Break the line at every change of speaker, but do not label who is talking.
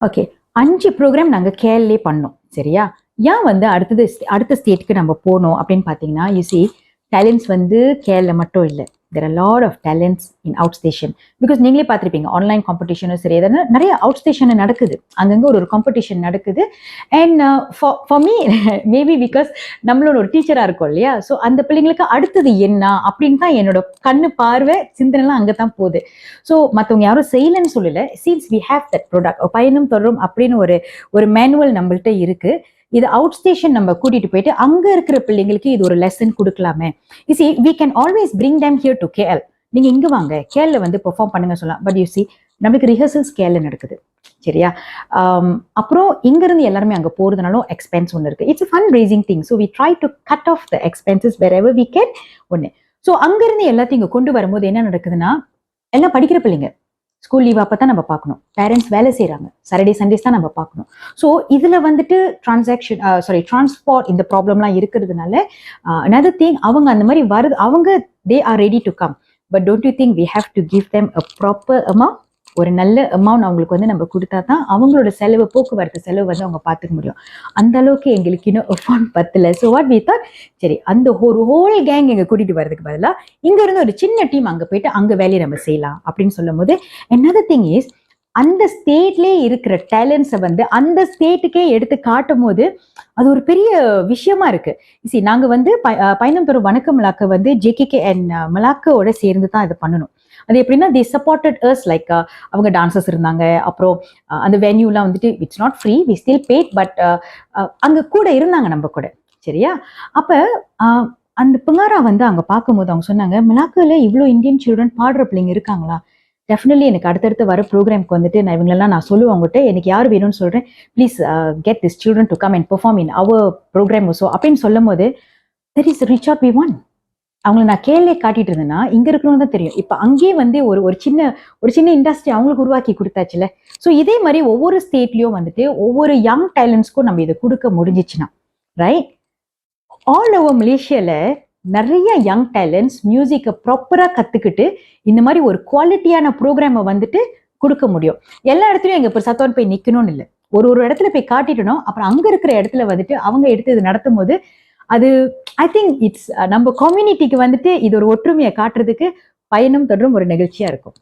Okay. 5 program நாங்க கேரளே பண்ணோம். சரியா? ஏன் வந்து அடுத்த ஸ்டேட்க்கு நம்ம போனோம் அப்படின்னு பார்த்தீங்கன்னா, யூ சி டேலண்ட்ஸ் வந்து கேரளா மட்டும் இல்ல. There are lot of talents in outstation. Because நீங்களே பார்த்துருப்பீங்க. ஆன்லைன் காம்படிஷனும் சரி, எதனா நிறைய அவுட் ஸ்டேஷன் நடக்குது. அங்கங்க ஒரு காம்படிஷன் நடக்குது. And for me maybe because நம்மளோட ஒரு டீச்சரா இருக்கோம் இல்லையா? ஸோ அந்த பிள்ளைங்களுக்கு அடுத்தது என்ன அப்படின்னு தான் என்னோட கண்ணு பார்வை சிந்தனைலாம் அங்கே தான் போகுது. ஸோ மற்றவங்க யாரும் செய்யலைன்னு சொல்லல. Since we have that product பயணம் தொடரும் அப்படின்னு ஒரு மேனுவல் நம்மள்ட்ட இருக்கு. இது அவுட் ஸ்டேஷன் நம்ம கூட்டிட்டு போயிட்டு அங்க இருக்கிற பிள்ளைங்களுக்கு இது ஒரு லெசன் கொடுக்கலாமே. See we can always bring them here to KL. நீங்க இங்க வாங்க கேஎல்ல வந்து பெர்ஃபார்ம் பண்ணுங்க சொல்லலாம். பட் யூ சி நம்மளுக்கு ரிஹர்சல்ஸ் கேஎல்ல நடக்குது. சரியா? அப்புறம் இங்க இருந்து எல்லாருமே அங்க போறதுனாலும் எக்ஸ்பென்ஸ் ஒன்று இருக்கு. It's fun racing thing. So we try to cut off the expenses wherever we can ஒன்று. ஸோ அங்க இருந்து எல்லாத்தையும் இங்க கொண்டு வரும்போது என்ன நடக்குதுன்னா, எல்லாம் படிக்கிற பிள்ளைங்க ஸ்கூல் லீவ் அப்போ தான் நம்ம பார்க்கணும். பேரண்ட்ஸ் வேலை செய்கிறாங்க. சாட்டர்டே சண்டேஸ் தான் நம்ம பார்க்கணும். ஸோ இதில் வந்துட்டு டிரான்ஸ்போர்ட் இந்த ப்ராப்ளம்லாம் இருக்கிறதுனால another thing அவங்க அந்த மாதிரி வருது. அவங்க they are ready to come. But don't you think we have to give them a proper amount? ஒரு நல்ல அமௌண்ட் அவங்களுக்கு வந்து நம்ம கொடுத்தா தான் அவங்களோட செலவு, போக்குவரத்து செலவு வந்து அவங்க பார்த்துக்க முடியும். அந்த அளவுக்கு எங்களுக்கு இன்னும் அமௌண்ட் பத்தல. ஸோ வாட் வி தாட், சரி அந்த ஒரு ஹோல் கேங் எங்க கூட்டிட்டு வர்றதுக்கு பதிலாக இங்க இருந்து ஒரு சின்ன டீம் அங்க போயிட்டு அங்க வேலையை நம்ம செய்யலாம் அப்படின்னு சொல்லும் போது, another thing is அந்த ஸ்டேட்லேயே இருக்கிற டேலண்ட்ஸை வந்து அந்த ஸ்டேட்டுக்கே எடுத்து காட்டும் போது அது ஒரு பெரிய விஷயமா இருக்கு. சரி, நாங்க வந்து பயணம் தரும் வணக்க மலாக்க வந்து ஜேகேகே அண்ட் மலாக்கோட சேர்ந்து தான் இதை பண்ணணும். அது எப்படின்னா தி சப்போர்ட்டட் அஸ் லைக் அவங்க டான்சர்ஸ் இருந்தாங்க. அப்புறம் அந்த வென்யூலாம் வந்துட்டு it's not free, we still paid. But அங்க கூட இருந்தாங்க நம்ம கூட. சரியா? அப்ப அந்த பிங்காரா வந்து அங்க பார்க்கும்போது அவங்க சொன்னாங்க, மலாக்கால இவ்வளோ இந்தியன் சில்ட்ரன் பாடுற பிள்ளைங்க இருக்காங்களா? டெஃபினெட்லி எனக்கு அடுத்தடுத்து வர ப்ரோக்ராம்க்கு வந்துட்டு நான் இவங்களெல்லாம் நான் சொல்லுவேன் அவங்ககிட்ட, எனக்கு யார் வேணும்னு சொல்றேன், please get this children to come and perform in our program so அப்படின்னு சொல்லும் போது that is reach out we want. அவங்களை நான் கேள்வியே காட்டிட்டு இருந்தேன்னா இங்க இருக்கணும் தான் தெரியும். இப்ப அங்கேயே வந்து ஒரு சின்ன இண்டஸ்ட்ரி அவங்களுக்கு உருவாக்கி கொடுத்தாச்சுல. ஸோ இதே மாதிரி ஒவ்வொரு ஸ்டேட்லயும் வந்துட்டு ஒவ்வொரு யங் டேலண்ட்ஸ்க்கும் நம்ம இதை கொடுக்க முடிஞ்சிச்சுன்னா, ரைட்? ஆல் ஓவர் மலேசியால நிறைய யங் டேலண்ட்ஸ் மியூசிக்கை ப்ராப்பரா கத்துக்கிட்டு இந்த மாதிரி ஒரு குவாலிட்டியான ப்ரோக்ராமை வந்துட்டு கொடுக்க முடியும். எல்லா இடத்துலயும் எங்க இப்போ சத்தோன் போய் நிக்கணும்னு இல்லை. ஒரு இடத்துல போய் காட்டிட்டணும். அப்புறம் அங்க இருக்கிற இடத்துல வந்துட்டு அவங்க எடுத்து இது நடத்தும் போது அது ஐ திங்க் இட்ஸ் நம்ம கம்யூனிட்டிக்கு வந்துட்டு இது ஒரு ஒற்றுமையை காட்டுறதுக்கு பயணம் தொடரும் ஒரு நிகழ்ச்சியா இருக்கும்.